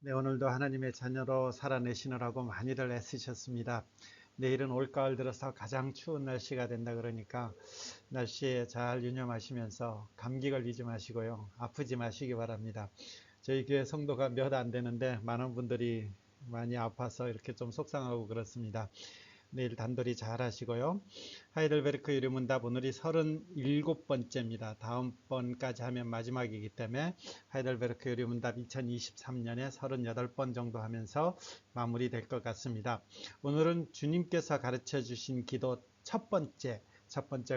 네, 오늘도 하나님의 자녀로 살아내시느라고 많이들 애쓰셨습니다. 내일은 올가을 들어서 가장 추운 날씨가 된다 그러니까 날씨에 잘 유념하시면서 감기 걸리지 마시고요. 아프지 마시기 바랍니다. 저희 교회 성도가 몇 안 되는데 많은 분들이 많이 아파서 이렇게 좀 속상하고 그렇습니다. 내일 단돌이 잘 하시고요. 하이델베르크 유리문답 오늘이 37번째입니다. 다음번까지 하면 마지막이기 때문에 하이델베르크 유리문답 2023년에 38번 정도 하면서 마무리될 것 같습니다. 오늘은 주님께서 가르쳐 주신 기도 첫 번째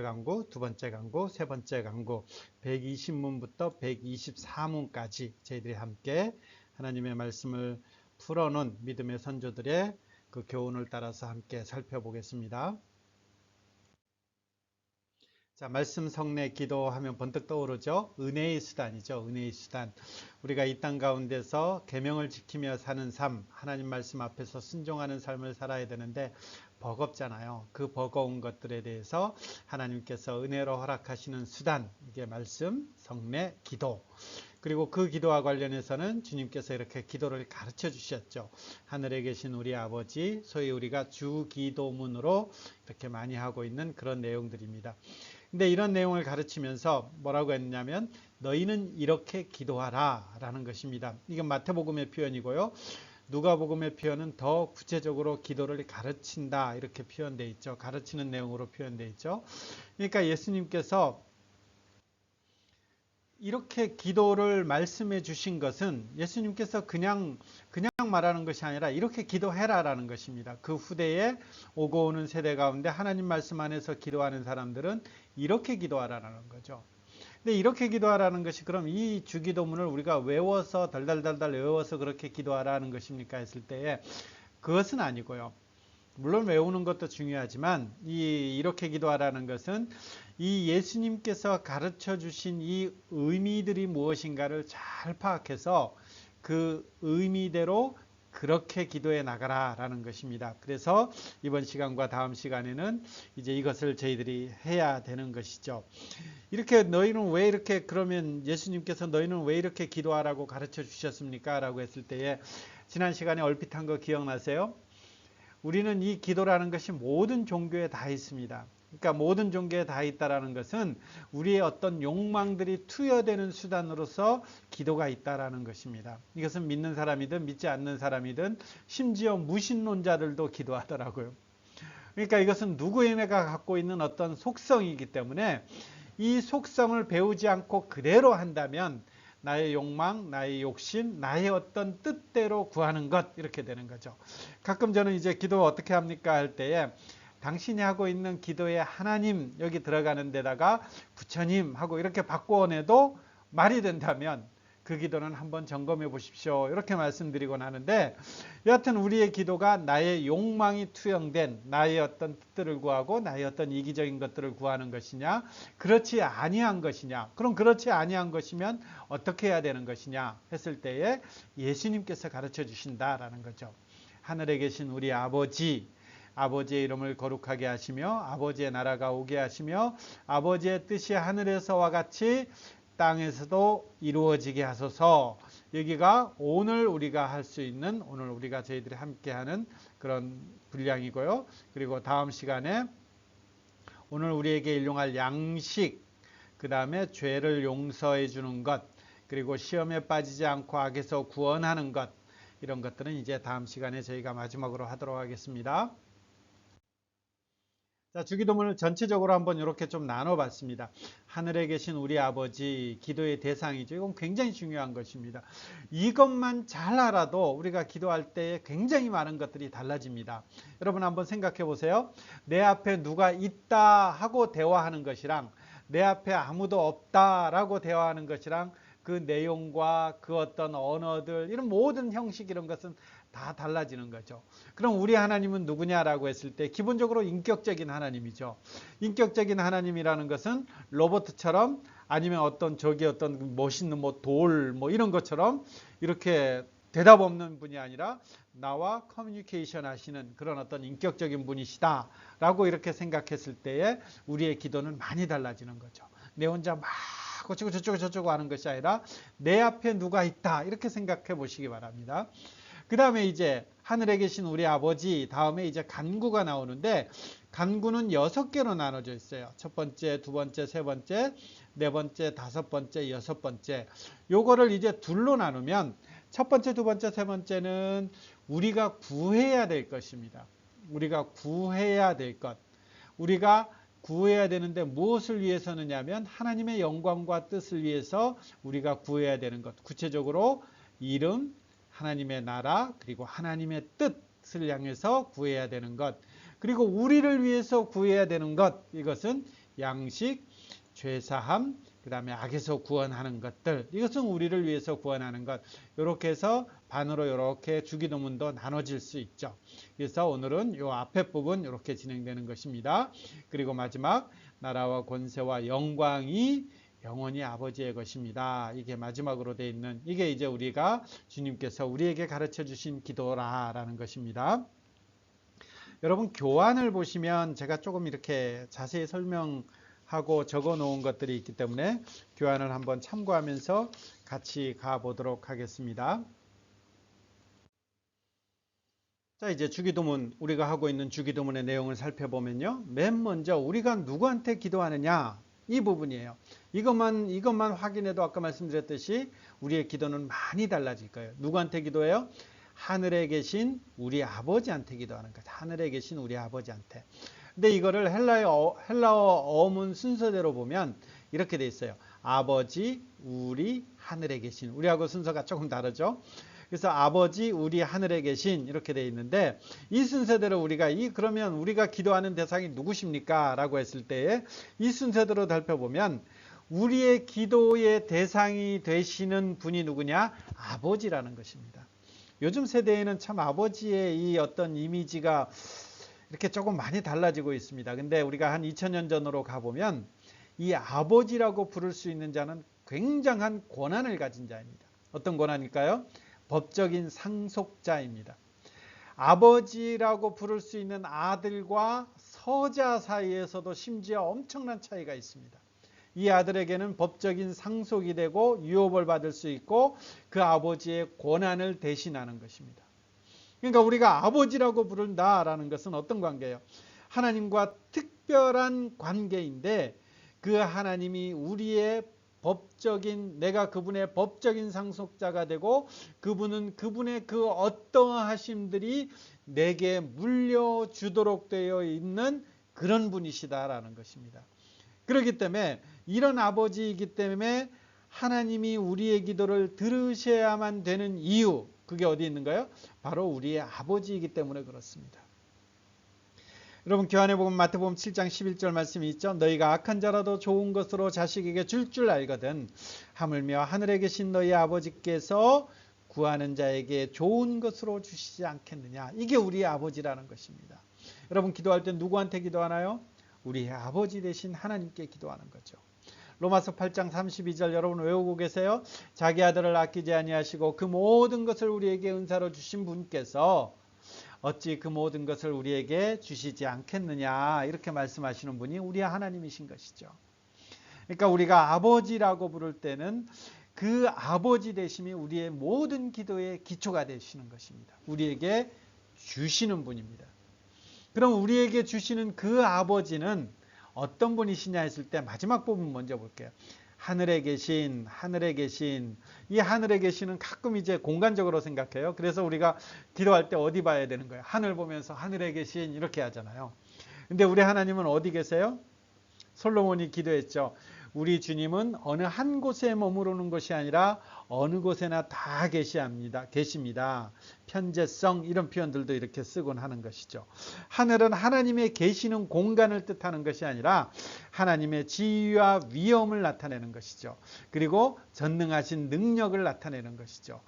강구, 두 번째 강구, 세 번째 강구 120문부터 124문까지 저희들이 함께 하나님의 말씀을 풀어놓은 믿음의 선조들의 그 교훈을 따라서 함께 살펴보겠습니다. 자, 말씀 성례 기도하면 번뜩 떠오르죠. 은혜의 수단이죠. 은혜의 수단. 우리가 이 땅 가운데서 계명을 지키며 사는 삶, 하나님 말씀 앞에서 순종하는 삶을 살아야 되는데 버겁잖아요. 그 버거운 것들에 대해서 하나님께서 은혜로 허락하시는 수단, 이게 말씀, 성례, 기도. 그리고 그 기도와 관련해서는 주님께서 이렇게 기도를 가르쳐 주셨죠. 하늘에 계신 우리 아버지, 소위 우리가 주기도문으로 이렇게 많이 하고 있는 그런 내용들입니다. 근데 이런 내용을 가르치면서 뭐라고 했냐면 너희는 이렇게 기도하라 라는 것입니다. 이건 마태복음의 표현이고요. 누가복음의 표현은 더 구체적으로 기도를 가르친다 이렇게 표현되어 있죠. 가르치는 내용으로 표현되어 있죠. 그러니까 예수님께서 이렇게 기도를 말씀해 주신 것은 예수님께서 그냥 말하는 것이 아니라 이렇게 기도해라라는 것입니다. 그 후대에 오고 오는 세대 가운데 하나님 말씀 안에서 기도하는 사람들은 이렇게 기도하라는 거죠. 근데 이렇게 기도하라는 것이 그럼 이 주기도문을 우리가 외워서 달달달달 외워서 그렇게 기도하라는 것입니까 했을 때에 그것은 아니고요. 물론 외우는 것도 중요하지만 이렇게 기도하라는 것은 이 예수님께서 가르쳐 주신 이 의미들이 무엇인가를 잘 파악해서 그 의미대로 그렇게 기도해 나가라 라는 것입니다. 그래서 이번 시간과 다음 시간에는 이제 이것을 저희들이 해야 되는 것이죠. 이렇게 너희는 왜 이렇게 그러면 예수님께서 너희는 왜 이렇게 기도하라고 가르쳐 주셨습니까? 라고 했을 때에 지난 시간에 얼핏 한 거 기억나세요? 우리는 이 기도라는 것이 모든 종교에 다 있습니다. 그러니까 모든 종교에 다 있다라는 것은 우리의 어떤 욕망들이 투여되는 수단으로서 기도가 있다라는 것입니다. 이것은 믿는 사람이든 믿지 않는 사람이든 심지어 무신론자들도 기도하더라고요. 그러니까 이것은 누구에게나 갖고 있는 어떤 속성이기 때문에 이 속성을 배우지 않고 그대로 한다면 나의 욕망, 나의 욕심, 나의 어떤 뜻대로 구하는 것 이렇게 되는 거죠. 가끔 저는 이제 기도 어떻게 합니까 할 때에 당신이 하고 있는 기도에 하나님 여기 들어가는 데다가 부처님 하고 이렇게 바꿔내도 말이 된다면 그 기도는 한번 점검해 보십시오. 이렇게 말씀드리곤 하는데 여하튼 우리의 기도가 나의 욕망이 투영된 나의 어떤 뜻들을 구하고 나의 어떤 이기적인 것들을 구하는 것이냐 그렇지 아니한 것이냐 그럼 그렇지 아니한 것이면 어떻게 해야 되는 것이냐 했을 때에 예수님께서 가르쳐 주신다라는 거죠. 하늘에 계신 우리 아버지 아버지의 이름을 거룩하게 하시며 아버지의 나라가 오게 하시며 아버지의 뜻이 하늘에서와 같이 땅에서도 이루어지게 하소서. 여기가 오늘 우리가 할 수 있는 오늘 우리가 저희들이 함께하는 그런 분량이고요. 그리고 다음 시간에 오늘 우리에게 일용할 양식, 그 다음에 죄를 용서해 주는 것, 그리고 시험에 빠지지 않고 악에서 구원하는 것, 이런 것들은 이제 다음 시간에 저희가 마지막으로 하도록 하겠습니다. 자, 주기도문을 전체적으로 한번 이렇게 좀 나눠봤습니다. 하늘에 계신 우리 아버지, 기도의 대상이죠. 이건 굉장히 중요한 것입니다. 이것만 잘 알아도 우리가 기도할 때 굉장히 많은 것들이 달라집니다. 여러분 한번 생각해 보세요. 내 앞에 누가 있다 하고 대화하는 것이랑 내 앞에 아무도 없다라고 대화하는 것이랑 그 내용과 그 어떤 언어들 이런 모든 형식 이런 것은 다 달라지는 거죠. 그럼 우리 하나님은 누구냐라고 했을 때 기본적으로 인격적인 하나님이죠. 인격적인 하나님이라는 것은 로봇처럼 아니면 어떤 저기 어떤 멋있는 뭐 돌 뭐 이런 것처럼 이렇게 대답 없는 분이 아니라 나와 커뮤니케이션 하시는 그런 어떤 인격적인 분이시다 라고 이렇게 생각했을 때에 우리의 기도는 많이 달라지는 거죠. 내 혼자 막 어쩌고 저쩌고 하는 것이 아니라 내 앞에 누가 있다 이렇게 생각해 보시기 바랍니다. 그 다음에 이제 하늘에 계신 우리 아버지 다음에 이제 간구가 나오는데 간구는 6개로 나눠져 있어요. 첫 번째, 두 번째, 세 번째, 네 번째, 다섯 번째, 여섯 번째. 요거를 이제 둘로 나누면 첫 번째, 두 번째, 세 번째는 우리가 구해야 될 것입니다. 우리가 구해야 될 것. 우리가 구해야 되는데 무엇을 위해서느냐면 하나님의 영광과 뜻을 위해서 우리가 구해야 되는 것. 구체적으로 이름, 하나님의 나라, 그리고 하나님의 뜻을 향해서 구해야 되는 것. 그리고 우리를 위해서 구해야 되는 것. 이것은 양식, 죄사함, 그 다음에 악에서 구원하는 것들. 이것은 우리를 위해서 구원하는 것. 이렇게 해서 반으로 이렇게 주기도문도 나눠질 수 있죠. 그래서 오늘은 이 앞에 부분 이렇게 진행되는 것입니다. 그리고 마지막 나라와 권세와 영광이 영원히 아버지의 것입니다. 이게 마지막으로 되어 있는 이게 이제 우리가 주님께서 우리에게 가르쳐 주신 기도라라는 것입니다. 여러분 교환을 보시면 제가 조금 이렇게 자세히 설명하고 적어 놓은 것들이 있기 때문에 교환을 한번 참고하면서 같이 가보도록 하겠습니다. 자, 이제 주기도문, 우리가 하고 있는 주기도문의 내용을 살펴보면요. 맨 먼저 우리가 누구한테 기도하느냐 이 부분이에요. 이것만 확인해도 아까 말씀드렸듯이 우리의 기도는 많이 달라질 거예요. 누구한테 기도해요? 하늘에 계신 우리 아버지한테 기도하는 거죠. 하늘에 계신 우리 아버지한테. 근데 이거를 헬라어 어문 순서대로 보면 이렇게 돼 있어요. 아버지, 우리, 하늘에 계신. 우리하고 순서가 조금 다르죠. 그래서 아버지, 우리 하늘에 계신 이렇게 돼 있는데 이 순서대로 그러면 우리가 기도하는 대상이 누구십니까? 라고 했을 때에 이 순서대로 살펴보면 우리의 기도의 대상이 되시는 분이 누구냐? 아버지라는 것입니다. 요즘 세대에는 참 아버지의 이 어떤 이미지가 이렇게 조금 많이 달라지고 있습니다. 근데 우리가 한 2000년 전으로 가보면 이 아버지라고 부를 수 있는 자는 굉장한 권한을 가진 자입니다. 어떤 권한일까요? 법적인 상속자입니다. 아버지라고 부를 수 있는 아들과 서자 사이에서도 심지어 엄청난 차이가 있습니다. 이 아들에게는 법적인 상속이 되고 유업을 받을 수 있고 그 아버지의 권한을 대신하는 것입니다. 그러니까 우리가 아버지라고 부른다라는 것은 어떤 관계예요? 하나님과 특별한 관계인데 그 하나님이 우리의 내가 그분의 법적인 상속자가 되고 그분은 그분의 그 어떠하심들이 내게 물려주도록 되어 있는 그런 분이시다라는 것입니다. 그렇기 때문에 이런 아버지이기 때문에 하나님이 우리의 기도를 들으셔야만 되는 이유, 그게 어디 있는가요? 바로 우리의 아버지이기 때문에 그렇습니다. 여러분 교환해 보면 마태복음 7장 11절 말씀이 있죠. 너희가 악한 자라도 좋은 것으로 자식에게 줄 알거든 하물며 하늘에 계신 너희 아버지께서 구하는 자에게 좋은 것으로 주시지 않겠느냐. 이게 우리의 아버지라는 것입니다. 여러분 기도할 때 누구한테 기도하나요? 우리의 아버지 되신 하나님께 기도하는 거죠. 로마서 8장 32절 여러분 외우고 계세요? 자기 아들을 아끼지 아니하시고 그 모든 것을 우리에게 은사로 주신 분께서 어찌 그 모든 것을 우리에게 주시지 않겠느냐 이렇게 말씀하시는 분이 우리 하나님이신 것이죠. 그러니까 우리가 아버지라고 부를 때는 그 아버지 되심이 우리의 모든 기도의 기초가 되시는 것입니다. 우리에게 주시는 분입니다. 그럼 우리에게 주시는 그 아버지는 어떤 분이시냐 했을 때 마지막 부분 먼저 볼게요. 하늘에 계신 이 하늘에 계시는 가끔 이제 공간적으로 생각해요. 그래서 우리가 기도할 때 어디 봐야 되는 거예요? 하늘 보면서 하늘에 계신 이렇게 하잖아요. 근데 우리 하나님은 어디 계세요? 솔로몬이 기도했죠. 우리 주님은 어느 한 곳에 머무르는 것이 아니라 어느 곳에나 다 계십니다. 편재성 이런 표현들도 이렇게 쓰곤 하는 것이죠. 하늘은 하나님의 계시는 공간을 뜻하는 것이 아니라 하나님의 지위와 위엄을 나타내는 것이죠. 그리고 전능하신 능력을 나타내는 것이죠.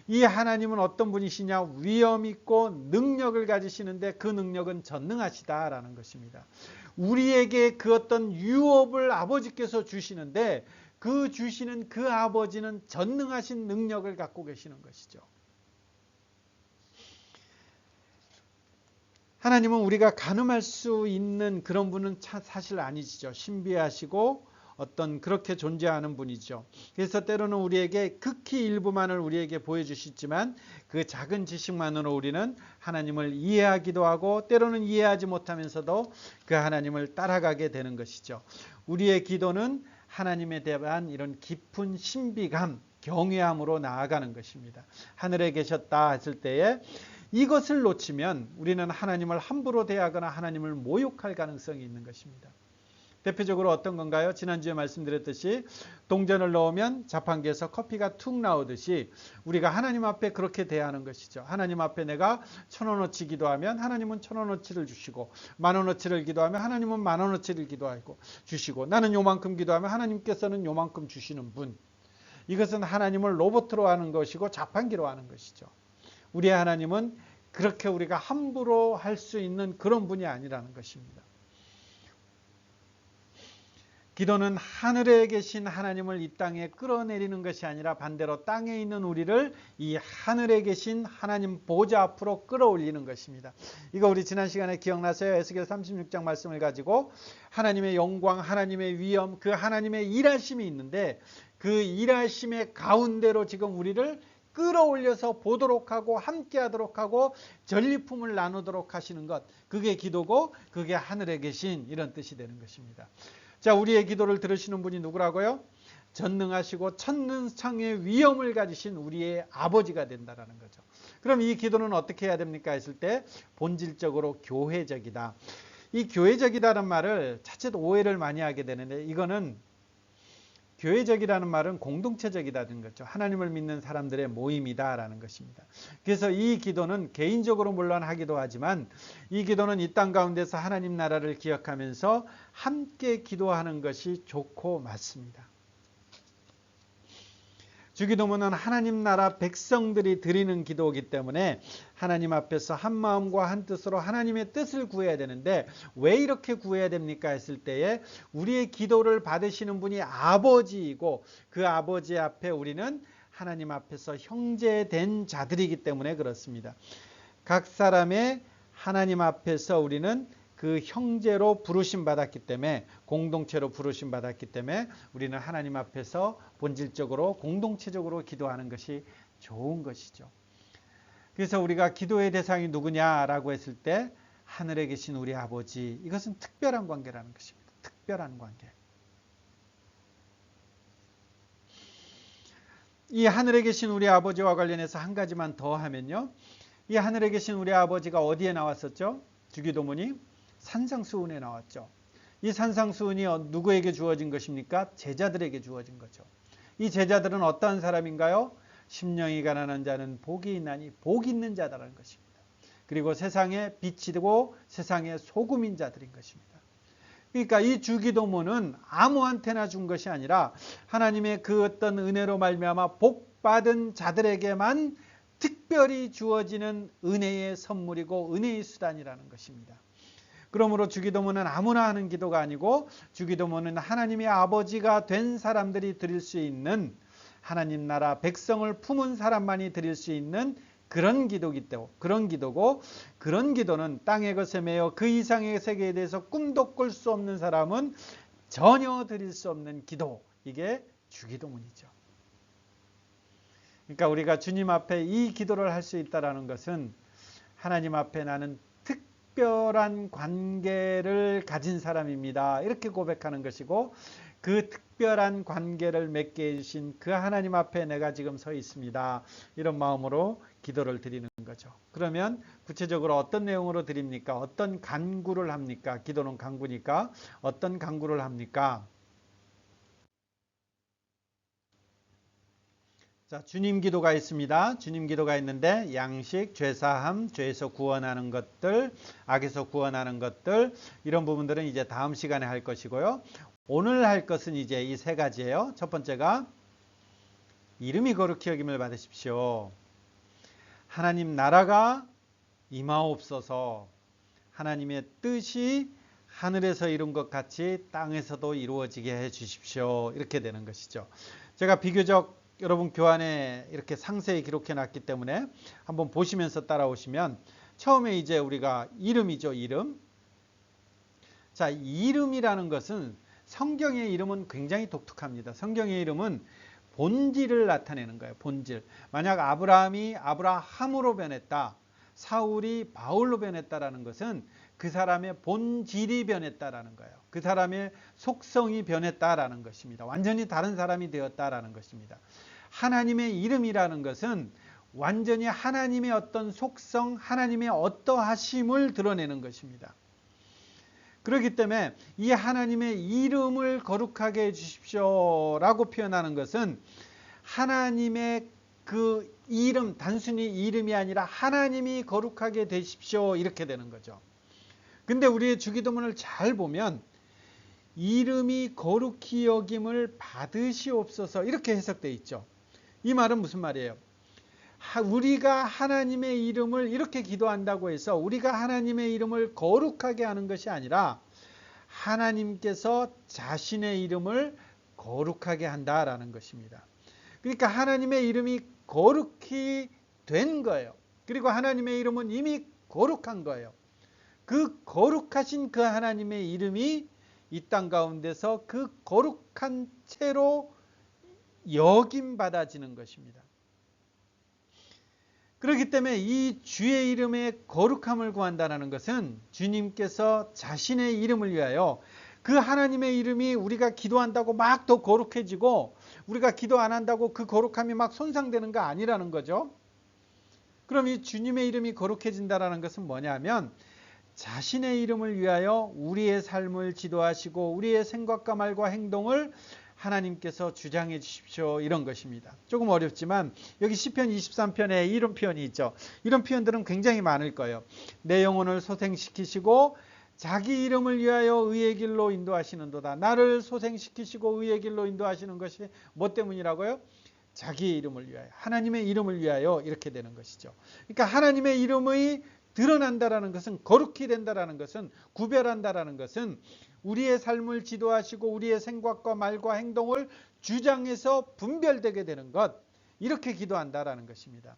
이 하나님은 어떤 분이시냐? 위엄 있고 능력을 가지시는데 그 능력은 전능하시다라는 것입니다. 우리에게 그 어떤 유업을 아버지께서 주시는데 그 주시는 그 아버지는 전능하신 능력을 갖고 계시는 것이죠. 하나님은 우리가 가늠할 수 있는 그런 분은 사실 아니시죠. 신비하시고 어떤 그렇게 존재하는 분이죠. 그래서 때로는 우리에게 극히 일부만을 우리에게 보여주시지만 그 작은 지식만으로 우리는 하나님을 이해하기도 하고 때로는 이해하지 못하면서도 그 하나님을 따라가게 되는 것이죠. 우리의 기도는 하나님에 대한 이런 깊은 신비감, 경외함으로 나아가는 것입니다. 하늘에 계셨다 했을 때에 이것을 놓치면 우리는 하나님을 함부로 대하거나 하나님을 모욕할 가능성이 있는 것입니다. 대표적으로 어떤 건가요? 지난주에 말씀드렸듯이 동전을 넣으면 자판기에서 커피가 툭 나오듯이 우리가 하나님 앞에 그렇게 대하는 것이죠. 하나님 앞에 내가 1,000원어치 기도하면 하나님은 1,000원어치를 주시고 10,000원어치를 기도하면 하나님은 10,000원어치를 기도하고 주시고 나는 요만큼 기도하면 하나님께서는 요만큼 주시는 분. 이것은 하나님을 로봇으로 하는 것이고 자판기로 하는 것이죠. 우리의 하나님은 그렇게 우리가 함부로 할 수 있는 그런 분이 아니라는 것입니다. 기도는 하늘에 계신 하나님을 이 땅에 끌어내리는 것이 아니라 반대로 땅에 있는 우리를 이 하늘에 계신 하나님 보좌 앞으로 끌어올리는 것입니다. 이거 우리 지난 시간에 기억나세요? 에스겔 36장 말씀을 가지고 하나님의 영광, 하나님의 위엄, 그 하나님의 일하심이 있는데 그 일하심의 가운데로 지금 우리를 끌어올려서 보도록 하고 함께하도록 하고 전리품을 나누도록 하시는 것, 그게 기도고 그게 하늘에 계신 이런 뜻이 되는 것입니다. 자, 우리의 기도를 들으시는 분이 누구라고요? 전능하시고 천능창의 위엄을 가지신 우리의 아버지가 된다라는 거죠. 그럼 이 기도는 어떻게 해야 됩니까 했을 때 본질적으로 교회적이다. 이 교회적이다는 말을 자칫 오해를 많이 하게 되는데 이거는 교회적이라는 말은 공동체적이라는 거죠. 하나님을 믿는 사람들의 모임이다라는 것입니다. 그래서 이 기도는 개인적으로 물론 하기도 하지만 이 기도는 이 땅 가운데서 하나님 나라를 기억하면서 함께 기도하는 것이 좋고 맞습니다. 주기도문은 하나님 나라 백성들이 드리는 기도이기 때문에 하나님 앞에서 한 마음과 한 뜻으로 하나님의 뜻을 구해야 되는데 왜 이렇게 구해야 됩니까 했을 때에 우리의 기도를 받으시는 분이 아버지이고 그 아버지 앞에 우리는 하나님 앞에서 형제된 자들이기 때문에 그렇습니다. 각 사람의 하나님 앞에서 우리는 그 형제로 부르심 받았기 때문에 공동체로 부르심 받았기 때문에 우리는 하나님 앞에서 본질적으로 공동체적으로 기도하는 것이 좋은 것이죠. 그래서 우리가 기도의 대상이 누구냐라고 했을 때 하늘에 계신 우리 아버지, 이것은 특별한 관계라는 것입니다. 특별한 관계. 이 하늘에 계신 우리 아버지와 관련해서 한 가지만 더 하면요. 이 하늘에 계신 우리 아버지가 어디에 나왔었죠? 주기도문이 산상수훈에 나왔죠. 이 산상수훈이 누구에게 주어진 것입니까? 제자들에게 주어진 거죠. 이 제자들은 어떠한 사람인가요? 심령이 가난한 자는 복이 있나니 복 있는 자다라는 것입니다. 그리고 세상의 빛이고 세상의 소금인 자들인 것입니다. 그러니까 이 주기도문은 아무한테나 준 것이 아니라 하나님의 그 어떤 은혜로 말미암아 복 받은 자들에게만 특별히 주어지는 은혜의 선물이고 은혜의 수단이라는 것입니다. 그러므로 주기도문은 아무나 하는 기도가 아니고 주기도문은 하나님의 아버지가 된 사람들이 드릴 수 있는 하나님 나라 백성을 품은 사람만이 드릴 수 있는 그런 기도고 그런 기도는 땅의 것에 매여 그 이상의 세계에 대해서 꿈도 꿀 수 없는 사람은 전혀 드릴 수 없는 기도, 이게 주기도문이죠. 그러니까 우리가 주님 앞에 이 기도를 할 수 있다는 것은 하나님 앞에 나는 특별한 관계를 가진 사람입니다. 이렇게 고백하는 것이고 그 특별한 관계를 맺게 해주신 그 하나님 앞에 내가 지금 서 있습니다. 이런 마음으로 기도를 드리는 거죠. 그러면 구체적으로 어떤 내용으로 드립니까? 어떤 간구를 합니까? 기도는 간구니까 어떤 간구를 합니까? 자, 주님 기도가 있습니다. 주님 기도가 있는데 양식, 죄사함, 죄에서 구원하는 것들, 악에서 구원하는 것들, 이런 부분들은 이제 다음 시간에 할 것이고요. 오늘 할 것은 이제 이 세 가지예요. 첫 번째가 이름이 거룩히 여김을 받으십시오. 하나님 나라가 임하옵소서. 하나님의 뜻이 하늘에서 이룬 것 같이 땅에서도 이루어지게 해 주십시오. 이렇게 되는 것이죠. 제가 비교적 여러분 교환에 이렇게 상세히 기록해 놨기 때문에 한번 보시면서 따라오시면 처음에 이제 우리가 이름이죠. 이름. 자, 이름이라는 것은 성경의 이름은 굉장히 독특합니다. 성경의 이름은 본질을 나타내는 거예요. 본질. 만약 아브라함이 아브라함으로 변했다, 사울이 바울로 변했다라는 것은 그 사람의 본질이 변했다라는 거예요. 그 사람의 속성이 변했다라는 것입니다. 완전히 다른 사람이 되었다라는 것입니다. 하나님의 이름이라는 것은 완전히 하나님의 어떤 속성, 하나님의 어떠하심을 드러내는 것입니다. 그렇기 때문에 이 하나님의 이름을 거룩하게 해주십시오라고 표현하는 것은 하나님의 그 이름, 단순히 이름이 아니라 하나님이 거룩하게 되십시오 이렇게 되는 거죠. 근데 우리의 주기도문을 잘 보면 이름이 거룩히 여김을 받으시옵소서 이렇게 해석되어 있죠. 이 말은 무슨 말이에요? 우리가 하나님의 이름을 이렇게 기도한다고 해서 우리가 하나님의 이름을 거룩하게 하는 것이 아니라 하나님께서 자신의 이름을 거룩하게 한다라는 것입니다. 그러니까 하나님의 이름이 거룩히 된 거예요. 그리고 하나님의 이름은 이미 거룩한 거예요. 그 거룩하신 그 하나님의 이름이 이 땅 가운데서 그 거룩한 채로 여김 받아지는 것입니다. 그렇기 때문에 이 주의 이름의 거룩함을 구한다는 것은 주님께서 자신의 이름을 위하여 그 하나님의 이름이 우리가 기도한다고 막 더 거룩해지고 우리가 기도 안 한다고 그 거룩함이 막 손상되는 거 아니라는 거죠. 그럼 이 주님의 이름이 거룩해진다는 것은 뭐냐면 자신의 이름을 위하여 우리의 삶을 지도하시고 우리의 생각과 말과 행동을 하나님께서 주장해 주십시오 이런 것입니다. 조금 어렵지만 여기 시편 23편에 이런 표현이 있죠. 이런 표현들은 굉장히 많을 거예요. 내 영혼을 소생시키시고 자기 이름을 위하여 의의 길로 인도하시는도다. 나를 소생시키시고 의의 길로 인도하시는 것이 뭐 때문이라고요? 자기의 이름을 위하여, 하나님의 이름을 위하여 이렇게 되는 것이죠. 그러니까 하나님의 이름의 드러난다라는 것은, 거룩히 된다라는 것은, 구별한다라는 것은 우리의 삶을 지도하시고 우리의 생각과 말과 행동을 주장해서 분별되게 되는 것, 이렇게 기도한다라는 것입니다.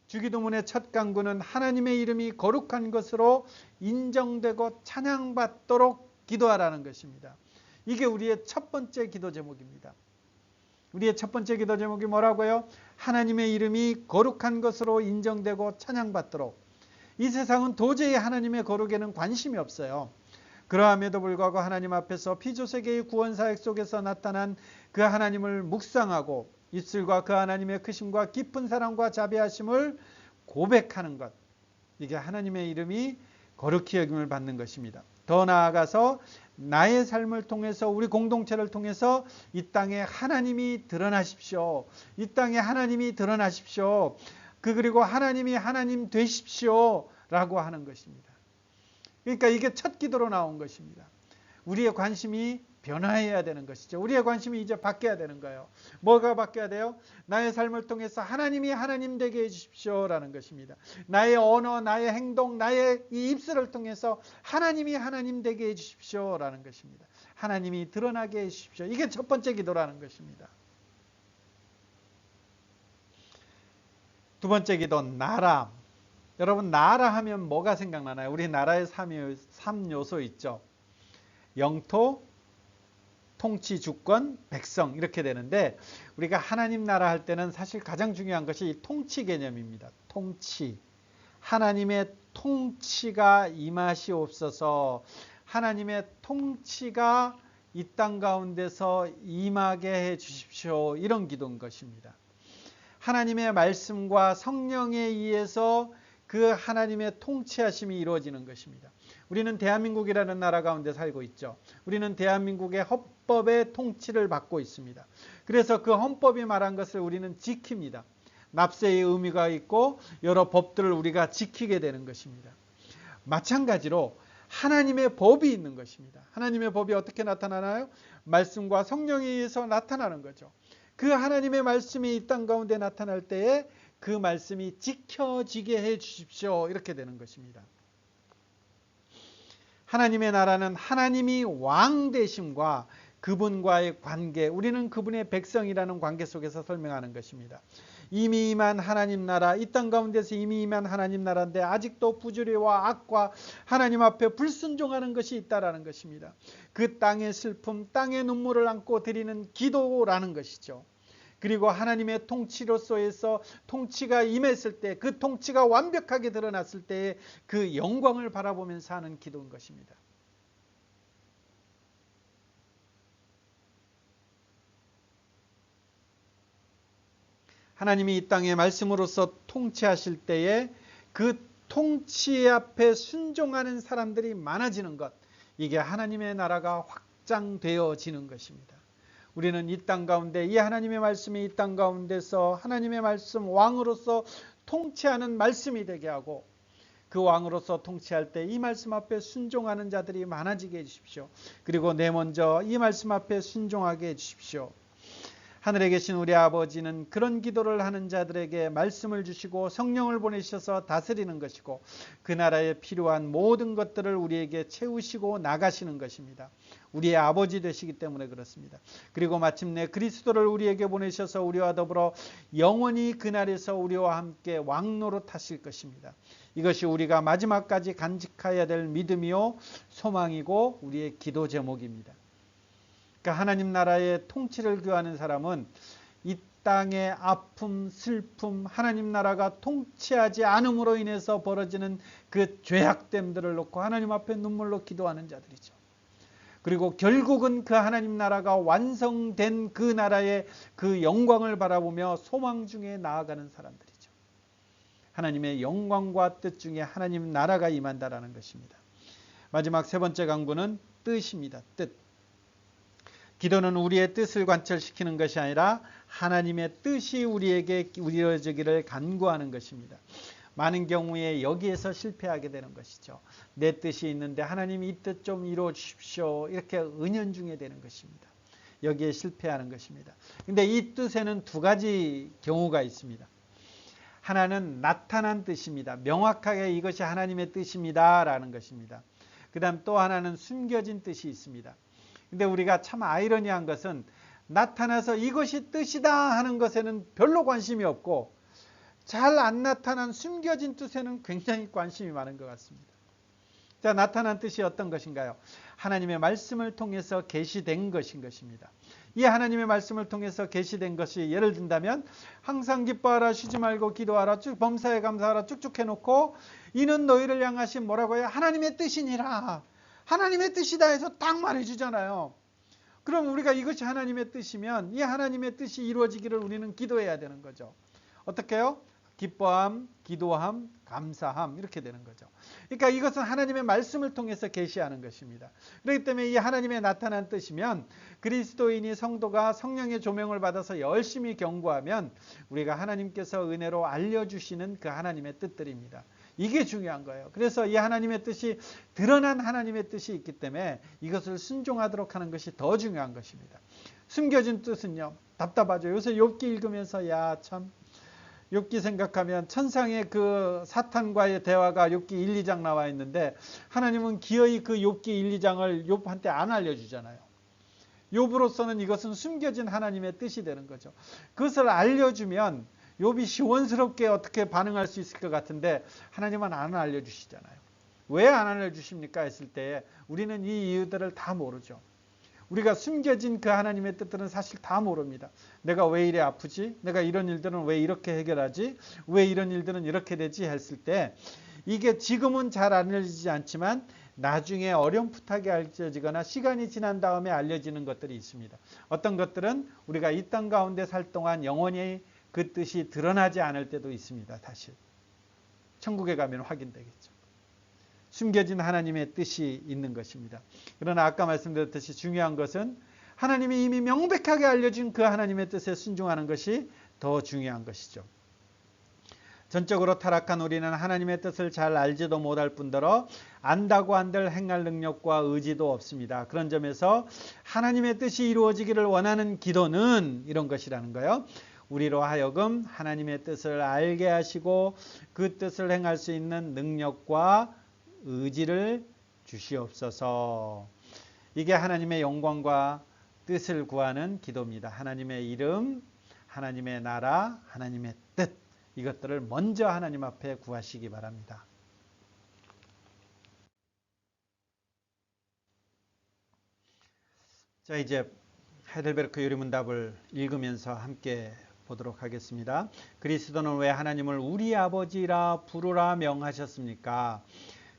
주기도문의 첫 간구는 하나님의 이름이 거룩한 것으로 인정되고 찬양받도록 기도하라는 것입니다. 이게 우리의 첫 번째 기도 제목입니다. 우리의 첫 번째 기도 제목이 뭐라고요? 하나님의 이름이 거룩한 것으로 인정되고 찬양받도록. 이 세상은 도저히 하나님의 거룩에는 관심이 없어요. 그러함에도 불구하고 하나님 앞에서 피조세계의 구원사역 속에서 나타난 그 하나님을 묵상하고 입술과 그 하나님의 크심과 깊은 사랑과 자비하심을 고백하는 것, 이게 하나님의 이름이 거룩히 여김을 받는 것입니다. 더 나아가서 나의 삶을 통해서, 우리 공동체를 통해서 이 땅에 하나님이 드러나십시오. 이 땅에 하나님이 드러나십시오. 그리고 하나님이 하나님 되십시오 라고 하는 것입니다. 그러니까 이게 첫 기도로 나온 것입니다. 우리의 관심이 변화해야 되는 것이죠. 우리의 관심이 이제 바뀌어야 되는 거예요. 뭐가 바뀌어야 돼요? 나의 삶을 통해서 하나님이 하나님 되게 해주십시오 라는 것입니다. 나의 언어, 나의 행동, 나의 이 입술을 통해서 하나님이 하나님 되게 해주십시오 라는 것입니다. 하나님이 드러나게 해주십시오. 이게 첫 번째 기도라는 것입니다. 두 번째 기도, 나라. 여러분, 나라 하면 뭐가 생각나나요? 우리 나라의 3요소 있죠. 영토, 통치, 주권, 백성 이렇게 되는데, 우리가 하나님 나라 할 때는 사실 가장 중요한 것이 통치 개념입니다. 통치. 하나님의 통치가 임하시옵소서. 하나님의 통치가 이 땅 가운데서 임하게 해 주십시오. 이런 기도인 것입니다. 하나님의 말씀과 성령에 의해서 그 하나님의 통치하심이 이루어지는 것입니다. 우리는 대한민국이라는 나라 가운데 살고 있죠. 우리는 대한민국의 헌법의 통치를 받고 있습니다. 그래서 그 헌법이 말한 것을 우리는 지킵니다. 납세의 의미가 있고 여러 법들을 우리가 지키게 되는 것입니다. 마찬가지로 하나님의 법이 있는 것입니다. 하나님의 법이 어떻게 나타나나요? 말씀과 성령에 의해서 나타나는 거죠. 그 하나님의 말씀이 이 땅 가운데 나타날 때에 그 말씀이 지켜지게 해 주십시오. 이렇게 되는 것입니다. 하나님의 나라는 하나님이 왕 되심과 그분과의 관계, 우리는 그분의 백성이라는 관계 속에서 설명하는 것입니다. 이미 임한 하나님 나라, 이 땅 가운데서 이미 임한 하나님 나라인데 아직도 부조리와 악과 하나님 앞에 불순종하는 것이 있다라는 것입니다. 그 땅의 슬픔, 땅의 눈물을 안고 드리는 기도라는 것이죠. 그리고 하나님의 통치로서에서 통치가 임했을 때, 그 통치가 완벽하게 드러났을 때의 그 영광을 바라보면서 하는 기도인 것입니다. 하나님이 이 땅의 말씀으로서 통치하실 때에 그 통치 앞에 순종하는 사람들이 많아지는 것, 이게 하나님의 나라가 확장되어지는 것입니다. 우리는 이 땅 가운데, 이 하나님의 말씀이 이 땅 가운데서 하나님의 말씀 왕으로서 통치하는 말씀이 되게 하고, 그 왕으로서 통치할 때 이 말씀 앞에 순종하는 자들이 많아지게 해주십시오. 그리고 내 먼저 이 말씀 앞에 순종하게 해주십시오. 하늘에 계신 우리 아버지는 그런 기도를 하는 자들에게 말씀을 주시고 성령을 보내셔서 다스리는 것이고, 그 나라에 필요한 모든 것들을 우리에게 채우시고 나가시는 것입니다. 우리의 아버지 되시기 때문에 그렇습니다. 그리고 마침내 그리스도를 우리에게 보내셔서 우리와 더불어 영원히 그날에서 우리와 함께 왕노릇 하실 것입니다. 이것이 우리가 마지막까지 간직해야 될 믿음이요 소망이고 우리의 기도 제목입니다. 그러니까 하나님 나라의 통치를 구하는 사람은 이 땅의 아픔, 슬픔, 하나님 나라가 통치하지 않음으로 인해서 벌어지는 그 죄악됨들을 놓고 하나님 앞에 눈물로 기도하는 자들이죠. 그리고 결국은 그 하나님 나라가 완성된 그 나라의 그 영광을 바라보며 소망 중에 나아가는 사람들이죠. 하나님의 영광과 뜻 중에 하나님 나라가 임한다라는 것입니다. 마지막 세 번째 강구는 뜻입니다. 뜻. 기도는 우리의 뜻을 관철시키는 것이 아니라 하나님의 뜻이 우리에게 이루어지기를 간구하는 것입니다. 많은 경우에 여기에서 실패하게 되는 것이죠. 내 뜻이 있는데 하나님 이 뜻 좀 이루어 주십시오. 이렇게 은연중에 되는 것입니다. 여기에 실패하는 것입니다. 근데 이 뜻에는 두 가지 경우가 있습니다. 하나는 나타난 뜻입니다. 명확하게 이것이 하나님의 뜻입니다 라는 것입니다. 그 다음 또 하나는 숨겨진 뜻이 있습니다. 근데 우리가 참 아이러니한 것은 나타나서 이것이 뜻이다 하는 것에는 별로 관심이 없고, 잘 안 나타난 숨겨진 뜻에는 굉장히 관심이 많은 것 같습니다. 자, 나타난 뜻이 어떤 것인가요? 하나님의 말씀을 통해서 계시된 것인 것입니다. 이 하나님의 말씀을 통해서 계시된 것이, 예를 든다면 항상 기뻐하라, 쉬지 말고 기도하라, 쭉 범사에 감사하라 쭉쭉 해놓고, 이는 너희를 향하신 뭐라고 해요? 하나님의 뜻이니라. 하나님의 뜻이다 해서 딱 말해주잖아요. 그럼 우리가 이것이 하나님의 뜻이면 이 하나님의 뜻이 이루어지기를 우리는 기도해야 되는 거죠. 어떻게 해요? 기뻐함, 기도함, 감사함, 이렇게 되는 거죠. 그러니까 이것은 하나님의 말씀을 통해서 계시하는 것입니다. 그렇기 때문에 이 하나님의 나타난 뜻이면, 그리스도인이 성도가 성령의 조명을 받아서 열심히 경고하면 우리가 하나님께서 은혜로 알려주시는 그 하나님의 뜻들입니다. 이게 중요한 거예요. 그래서 이 하나님의 뜻이, 드러난 하나님의 뜻이 있기 때문에 이것을 순종하도록 하는 것이 더 중요한 것입니다. 숨겨진 뜻은요, 답답하죠. 요새 욥기 읽으면서 야 참, 욥기 생각하면 천상의 그 사탄과의 대화가 욥기 1, 2장 나와 있는데, 하나님은 기어이 그 욥기 1, 2장을 욥한테 안 알려주잖아요. 욥으로서는 이것은 숨겨진 하나님의 뜻이 되는 거죠. 그것을 알려주면 욥이 시원스럽게 어떻게 반응할 수 있을 것 같은데, 하나님은 안 알려주시잖아요. 왜 안 알려주십니까 했을 때 우리는 이 이유들을 다 모르죠. 우리가 숨겨진 그 하나님의 뜻들은 사실 다 모릅니다. 내가 왜 이래 아프지? 내가 이런 일들은 왜 이렇게 해결하지? 왜 이런 일들은 이렇게 되지? 했을 때 이게 지금은 잘 알려지지 않지만 나중에 어렴풋하게 알려지거나 시간이 지난 다음에 알려지는 것들이 있습니다. 어떤 것들은 우리가 이 땅 가운데 살 동안 영원히 그 뜻이 드러나지 않을 때도 있습니다. 사실 천국에 가면 확인되겠죠. 숨겨진 하나님의 뜻이 있는 것입니다. 그러나 아까 말씀드렸듯이 중요한 것은 하나님이 이미 명백하게 알려준 그 하나님의 뜻에 순종하는 것이 더 중요한 것이죠. 전적으로 타락한 우리는 하나님의 뜻을 잘 알지도 못할 뿐더러 안다고 한들 행할 능력과 의지도 없습니다. 그런 점에서 하나님의 뜻이 이루어지기를 원하는 기도는 이런 것이라는 거예요. 우리로 하여금 하나님의 뜻을 알게 하시고 그 뜻을 행할 수 있는 능력과 의지를 주시옵소서. 이게 하나님의 영광과 뜻을 구하는 기도입니다. 하나님의 이름, 하나님의 나라, 하나님의 뜻, 이것들을 먼저 하나님 앞에 구하시기 바랍니다. 자, 이제 하이델베르크 요리문답을 읽으면서 함께 보도록 하겠습니다. 그리스도는 왜 하나님을 우리 아버지라 부르라 명하셨습니까?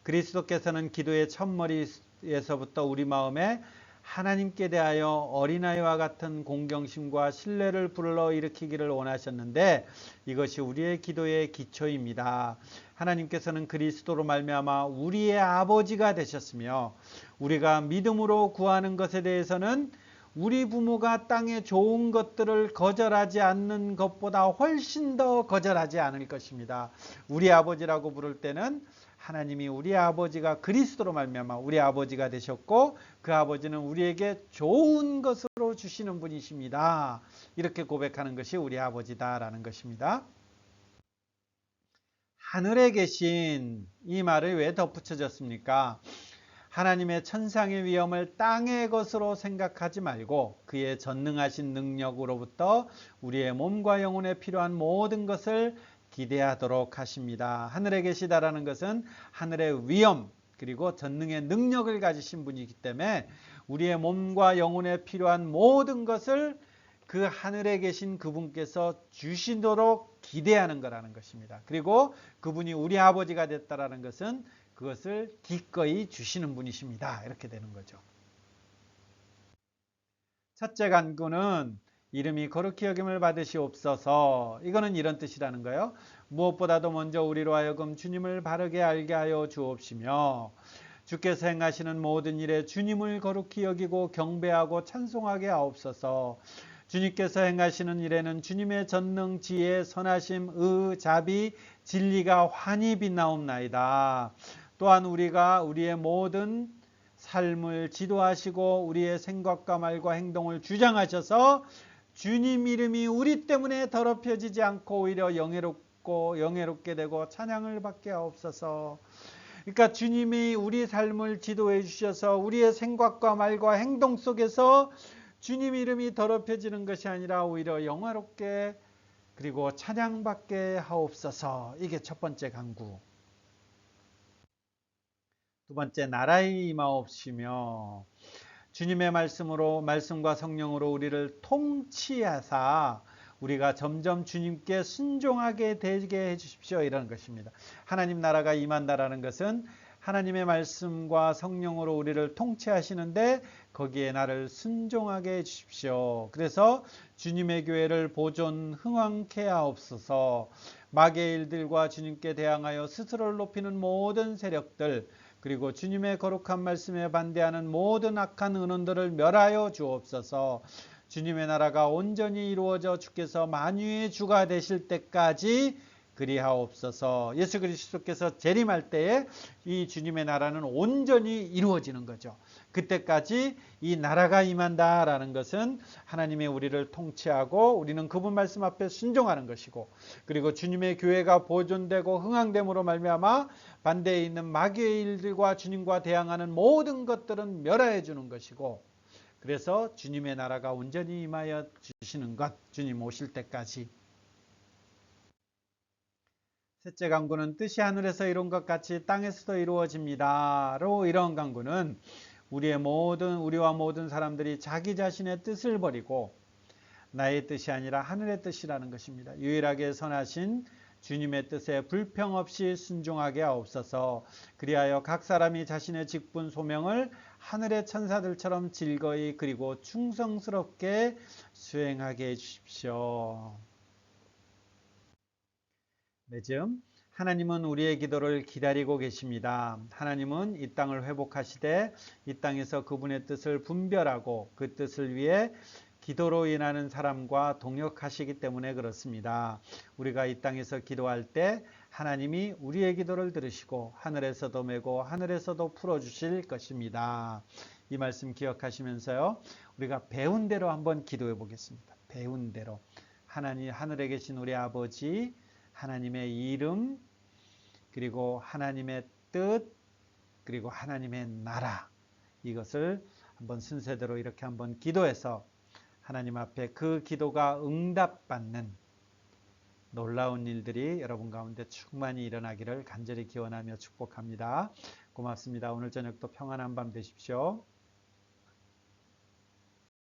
그리스도께서는 기도의 첫머리에서부터 우리 마음에 하나님께 대하여 어린아이와 같은 공경심과 신뢰를 불러일으키기를 원하셨는데 이것이 우리의 기도의 기초입니다. 하나님께서는 그리스도로 말미암아 우리의 아버지가 되셨으며 우리가 믿음으로 구하는 것에 대해서는 우리 부모가 땅에 좋은 것들을 거절하지 않는 것보다 훨씬 더 거절하지 않을 것입니다. 우리 아버지라고 부를 때는 하나님이 우리 아버지가 그리스도로 말미암아 우리 아버지가 되셨고 그 아버지는 우리에게 좋은 것으로 주시는 분이십니다. 이렇게 고백하는 것이 우리 아버지다라는 것입니다. 하늘에 계신 이 말을 왜 덧붙여졌습니까? 하나님의 천상의 위엄을 땅의 것으로 생각하지 말고 그의 전능하신 능력으로부터 우리의 몸과 영혼에 필요한 모든 것을 기대하도록 하십니다. 하늘에 계시다라는 것은 하늘의 위엄 그리고 전능의 능력을 가지신 분이기 때문에 우리의 몸과 영혼에 필요한 모든 것을 그 하늘에 계신 그분께서 주시도록 기대하는 거라는 것입니다. 그리고 그분이 우리 아버지가 됐다라는 것은 그것을 기꺼이 주시는 분이십니다. 이렇게 되는 거죠. 첫째 간구는 이름이 거룩히 여김을 받으시옵소서. 이거는 이런 뜻이라는 거예요. 무엇보다도 먼저 우리로 하여금 주님을 바르게 알게 하여 주옵시며 주께서 행하시는 모든 일에 주님을 거룩히 여기고 경배하고 찬송하게 하옵소서. 주님께서 행하시는 일에는 주님의 전능, 지혜, 선하심, 의, 자비, 진리가 환히 빛나옵나이다. 또한 우리가 우리의 모든 삶을 지도하시고 우리의 생각과 말과 행동을 주장하셔서 주님 이름이 우리 때문에 더럽혀지지 않고 오히려 영예롭게 되고 찬양을 받게 하옵소서. 그러니까 주님이 우리 삶을 지도해 주셔서 우리의 생각과 말과 행동 속에서 주님 이름이 더럽혀지는 것이 아니라 오히려 영화롭게 그리고 찬양받게 하옵소서. 이게 첫 번째 간구. 두 번째, 나라의 임하옵시며 주님의 말씀과 성령으로 우리를 통치하사 우리가 점점 주님께 순종하게 되게 해주십시오. 이런 것입니다. 하나님 나라가 임한다라는 것은 하나님의 말씀과 성령으로 우리를 통치하시는데 거기에 나를 순종하게 해주십시오. 그래서 주님의 교회를 보존 흥왕케 하옵소서. 마귀의 일들과 주님께 대항하여 스스로를 높이는 모든 세력들 그리고 주님의 거룩한 말씀에 반대하는 모든 악한 은원들을 멸하여 주옵소서. 주님의 나라가 온전히 이루어져 주께서 만유의 주가 되실 때까지 그리하옵소서. 예수 그리스도께서 재림할 때에 이 주님의 나라는 온전히 이루어지는 거죠. 그때까지 이 나라가 임한다라는 것은 하나님이 우리를 통치하고 우리는 그분 말씀 앞에 순종하는 것이고 그리고 주님의 교회가 보존되고 흥왕됨으로 말미암아 반대에 있는 마귀의 일들과 주님과 대항하는 모든 것들은 멸하여 주는 것이고 그래서 주님의 나라가 온전히 임하여 주시는 것, 주님 오실 때까지. 셋째 간구는 뜻이 하늘에서 이룬 것 같이 땅에서도 이루어집니다로 이런 간구는 우리와 모든 사람들이 자기 자신의 뜻을 버리고 나의 뜻이 아니라 하늘의 뜻이라는 것입니다. 유일하게 선하신 주님의 뜻에 불평 없이 순종하게 하옵소서. 그리하여 각 사람이 자신의 직분 소명을 하늘의 천사들처럼 즐거이 그리고 충성스럽게 수행하게 해주십시오. 매점 하나님은 우리의 기도를 기다리고 계십니다. 하나님은 이 땅을 회복하시되 이 땅에서 그분의 뜻을 분별하고 그 뜻을 위해 기도로 인하는 사람과 동역하시기 때문에 그렇습니다. 우리가 이 땅에서 기도할 때 하나님이 우리의 기도를 들으시고 하늘에서도 메고 하늘에서도 풀어주실 것입니다. 이 말씀 기억하시면서요. 우리가 배운 대로 한번 기도해 보겠습니다. 배운 대로. 하나님 하늘에 계신 우리 아버지 하나님의 이름 그리고 하나님의 뜻 그리고 하나님의 나라 이것을 한번 순서대로 이렇게 한번 기도해서 하나님 앞에 그 기도가 응답받는 놀라운 일들이 여러분 가운데 충만히 일어나기를 간절히 기원하며 축복합니다. 고맙습니다. 오늘 저녁도 평안한 밤 되십시오.